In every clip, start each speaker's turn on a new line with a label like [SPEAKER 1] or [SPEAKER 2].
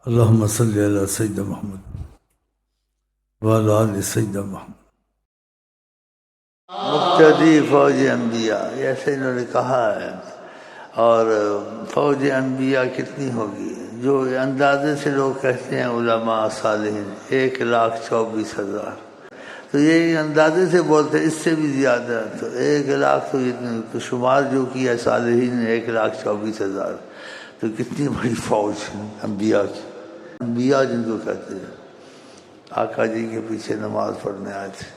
[SPEAKER 1] اللہم صلی علی سیدنا محمد وعلی آل سیدنا محمد۔ مقتدی فوج انبیاء، ایسے انہوں نے کہا ہے۔ اور فوج انبیاء کتنی ہوگی؟ جو اندازے سے لوگ کہتے ہیں علماء صالحین 1,24,000، تو یہ اندازے سے بولتے اس سے بھی زیادہ، تو 1,00,000 تو شمار جو کیا صالحین نے 1,24,000، تو کتنی بڑی فوج انبیاء کی، انبیاء جن کو کہتے ہیں۔ آقا جی کے پیچھے نماز پڑھنے آئے تھے،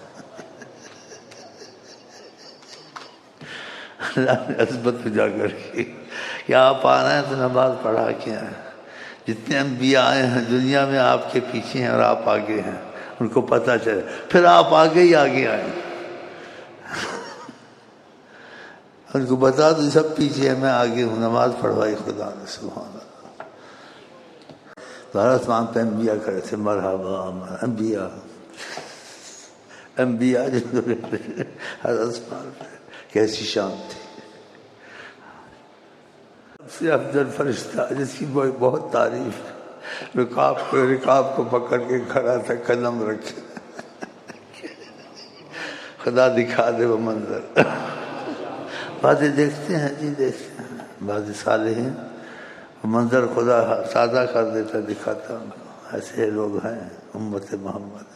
[SPEAKER 1] اللہ نے عظمت اجا کر کی کہ آپ آ رہے ہیں تو نماز پڑھا کے آئے۔ جتنے انبیاء آئے ہیں دنیا میں آپ کے پیچھے ہیں اور آپ آگے ہیں، ان کو پتہ چلے، پھر آپ آگے ہی آگے آئے، ان کو بتا دو سب پیچھے ہیں، میں آگے ہوں، نماز پڑھوائی خدا نے، سبحان اللہ۔ تو حضرت وہاں پہ انبیاء کرے تھے، مرحبا انبیاء، انبیاء جو حضرت کیسی شان تھی۔ سب سے افضل فرشتہ جس کی بہت تعریف ہے، رکاب کو پکڑ کے کھڑا تھا، قلم رکھے، خدا دکھا دے وہ منظر۔ بعض دیکھتے ہیں جی، دیکھتے ہیں بعض صالحین منظر خدا سادہ کر دیتا، دکھاتا ان کو، ایسے لوگ ہیں امت محمد۔